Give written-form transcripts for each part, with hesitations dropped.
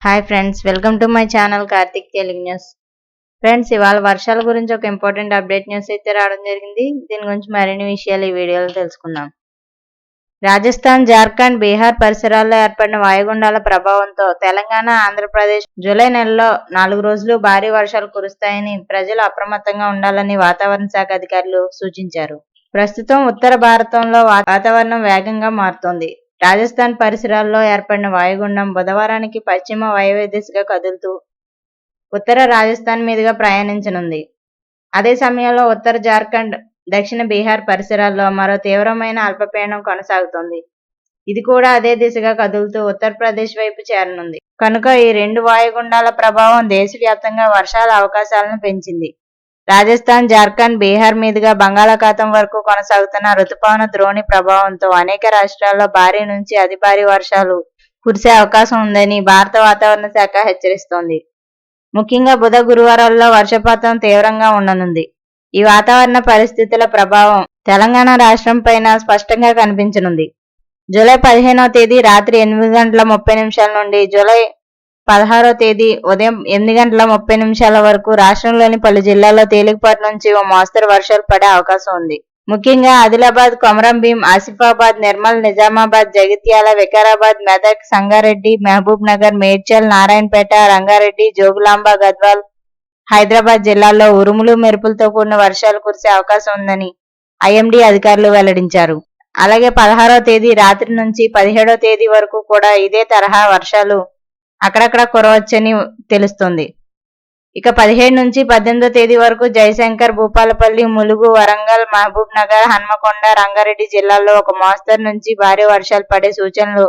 Hi friends, welcome to my channel Karthik Telugu news. Friends, ఇవాళ వర్షాల గురించి ఒక ఇంపార్టెంట్ అప్డేట్ న్యూస్ అయితే రావడం జరిగింది. దీని గురించి మరిన్ని విషయాలు ఈ వీడియోలో తెలుసుకుందాం. రాజస్థాన్, జార్ఖండ్, బీహార్ పరిసరాల్లో ఏర్పడిన వాయుగుండాల ప్రభావంతో తెలంగాణ, ఆంధ్రప్రదేశ్ జూలై నెలలో 4 రోజులు భారీ వర్షాలు కురుస్తాయని ప్రజలు అప్రమత్తంగా ఉండాలని వాతావరణ శాఖ అధికారులు సూచించారు. ప్రస్తుతం ఉత్తర భారతంలో వాతావరణం వేగంగా మారుతోంది. రాజస్థాన్ పరిసరాల్లో ఏర్పడిన వాయుగుండం బుధవారానికి పశ్చిమ వాయువ్య దిశగా కదులుతూ ఉత్తర రాజస్థాన్ మీదుగా ప్రయాణించనుంది. అదే సమయంలో ఉత్తర జార్ఖండ్, దక్షిణ బీహార్ పరిసరాల్లో మరో తీవ్రమైన అల్పపీడనం కొనసాగుతోంది. ఇది కూడా అదే దిశగా కదులుతూ ఉత్తరప్రదేశ్ వైపు చేరనుంది. కనుక ఈ 2 వాయుగుండాల ప్రభావం దేశవ్యాప్తంగా వర్షాల అవకాశాలను పెంచింది. రాజస్థాన్, జార్ఖండ్, బీహార్ మీదుగా బంగాళాఖాతం వరకు కొనసాగుతున్న రుతుపవన ద్రోణి ప్రభావంతో అనేక రాష్ట్రాల్లో భారీ నుంచి అతి భారీ వర్షాలు కురిసే అవకాశం ఉందని భారత వాతావరణ శాఖ హెచ్చరిస్తోంది. ముఖ్యంగా బుధ, గురువారాల్లో వర్షపాతం తీవ్రంగా ఉండనుంది. ఈ వాతావరణ పరిస్థితుల ప్రభావం తెలంగాణ రాష్ట్రం పైన స్పష్టంగా కనిపించనుంది. జూలై 15వ తేదీ రాత్రి 8:30 నుండి జూలై 16వ తేదీ ఉదయం 8:30 వరకు రాష్ట్రంలోని పలు జిల్లాల్లో తేలికపాటి నుంచి ఓ మోస్తరు వర్షాలు పడే అవకాశం ఉంది. ముఖ్యంగా ఆదిలాబాద్, కొమరంభీం, ఆసిఫాబాద్, నిర్మల్, నిజామాబాద్, జగిత్యాల, వికారాబాద్, మెదక్, సంగారెడ్డి, మహబూబ్ నగర్, మేడ్చల్, నారాయణపేట, రంగారెడ్డి, జోగులాంబ, గద్వాల్, హైదరాబాద్ జిల్లాల్లో ఉరుములు, మెరుపులతో కూడిన వర్షాలు కురిసే అవకాశం ఉందని ఐఎండీ అధికారులు వెల్లడించారు. అలాగే 16వ తేదీ రాత్రి నుంచి 17వ తేదీ వరకు కూడా ఇదే తరహా వర్షాలు అక్కడక్కడ కురవచ్చని తెలుస్తోంది. ఇక 17 నుంచి 18వ తేదీ వరకు జయశంకర్, భూపాలపల్లి, ములుగు, వరంగల్, మహబూబ్ నగర్, హన్మకొండ, రంగారెడ్డి జిల్లాల్లో ఒక మోస్తరు నుంచి భారీ వర్షాలు పడే సూచనలు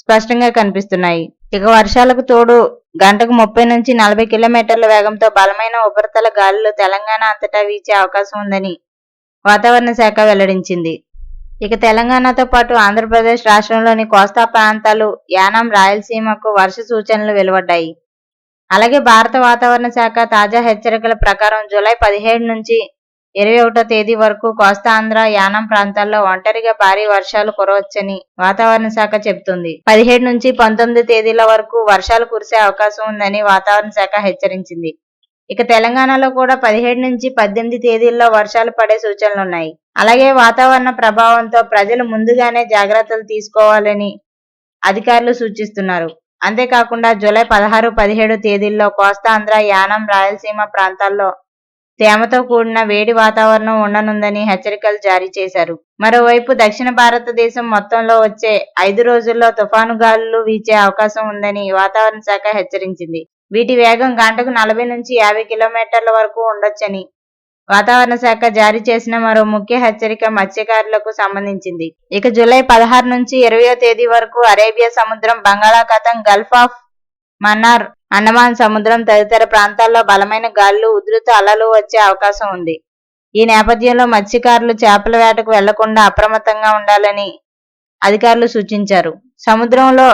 స్పష్టంగా కనిపిస్తున్నాయి. ఇక వర్షాలకు తోడు గంటకు 30 నుంచి 40 కిలోమీటర్ల వేగంతో బలమైన ఉపరితల గాలులు తెలంగాణ అంతటా వీచే అవకాశం ఉందని వాతావరణ శాఖ వెల్లడించింది. ఇక తెలంగాణతో పాటు ఆంధ్రప్రదేశ్ రాష్ట్రంలోని కోస్తా ప్రాంతాలు, యానాం, రాయలసీమకు వర్ష సూచనలు వెలువడ్డాయి. అలాగే భారత వాతావరణ శాఖ తాజా హెచ్చరికల ప్రకారం జూలై 17 నుంచి 21వ తేదీ వరకు కోస్తాంధ్ర, యానాం ప్రాంతాల్లో ఒంటరిగా భారీ వర్షాలు కురవచ్చని వాతావరణ శాఖ చెబుతుంది. 17 నుంచి 19 తేదీల వరకు వర్షాలు కురిసే అవకాశం ఉందని వాతావరణ శాఖ హెచ్చరించింది. ఇక తెలంగాణలో కూడా 17 నుంచి 18 తేదీల్లో వర్షాలు పడే సూచనలున్నాయి. అలాగే వాతావరణ ప్రభావంతో ప్రజలు ముందుగానే జాగ్రత్తలు తీసుకోవాలని అధికారులు సూచిస్తున్నారు. అంతేకాకుండా జూలై 16, 17 తేదీల్లో కోస్తాంధ్ర, యానాం, రాయలసీమ ప్రాంతాల్లో తేమతో కూడిన వేడి వాతావరణం ఉండనుందని హెచ్చరికలు జారీ చేశారు. మరోవైపు దక్షిణ భారతదేశం మొత్తంలో వచ్చే 5 రోజుల్లో తుఫాను గాలులు వీచే అవకాశం ఉందని వాతావరణ శాఖ హెచ్చరించింది. వీటి వేగం గంటకు 40 నుంచి 50 కిలోమీటర్ల వరకు ఉండొచ్చని వాతావరణ శాఖ జారీ చేసిన మరో ముఖ్య హెచ్చరిక మత్స్యకారులకు సంబంధించింది. ఇక జూలై 16 నుంచి 20వ తేదీ వరకు అరేబియా సముద్రం, బంగాళాఖాతం, గల్ఫ్ ఆఫ్ మన్నార్, అండమాన్ సముద్రం తదితర ప్రాంతాల్లో బలమైన గాలులు, ఉధృత అలలు వచ్చే అవకాశం ఉంది. ఈ నేపథ్యంలో మత్స్యకారులు చేపల వేటకు వెళ్లకుండా అప్రమత్తంగా ఉండాలని అధికారులు సూచించారు. సముద్రంలో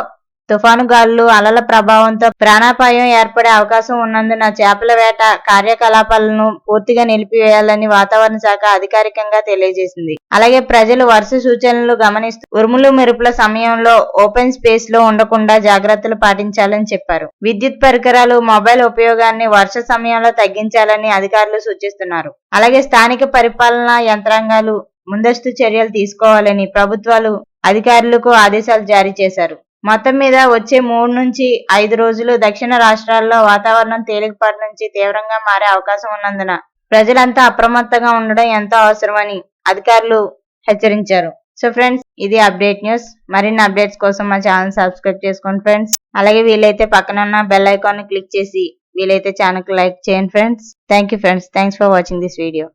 తుఫాను గాలులు, అలల ప్రభావంతో ప్రాణాపాయం ఏర్పడే అవకాశం ఉన్నందున చేపల వేట కార్యకలాపాలను పూర్తిగా నిలిపివేయాలని వాతావరణ శాఖ అధికారికంగా తెలియజేసింది. అలాగే ప్రజలు వర్ష సూచనలు గమనిస్తూ ఉరుములు, మెరుపుల సమయంలో ఓపెన్ స్పేస్ లో ఉండకుండా జాగ్రత్తలు పాటించాలని చెప్పారు. విద్యుత్ పరికరాలు, మొబైల్ ఉపయోగాన్ని వర్ష సమయంలో తగ్గించాలని అధికారులు సూచిస్తున్నారు. అలాగే స్థానిక పరిపాలనా యంత్రాంగాలు ముందస్తు చర్యలు తీసుకోవాలని ప్రభుత్వాలు అధికారులకు ఆదేశాలు జారీ చేశారు. మొత్తం మీద వచ్చే 3 నుంచి 5 రోజులు దక్షిణ రాష్ట్రాల్లో వాతావరణం తేలికపాటి నుంచి తీవ్రంగా మారే అవకాశం ఉన్నందున ప్రజలంతా అప్రమత్తంగా ఉండడం ఎంతో అవసరమని అధికారులు హెచ్చరించారు. సో ఫ్రెండ్స్, ఇది అప్డేట్ న్యూస్. మరిన్ని అప్డేట్స్ కోసం మా ఛానల్ సబ్స్క్రైబ్ చేసుకోండి ఫ్రెండ్స్. అలాగే వీలైతే పక్కన ఉన్న బెల్ ఐకాన్ ని క్లిక్ చేసి వీలైతే ఛానల్ కి లైక్ చేయండి friends. Thank you friends. Thanks for watching this video.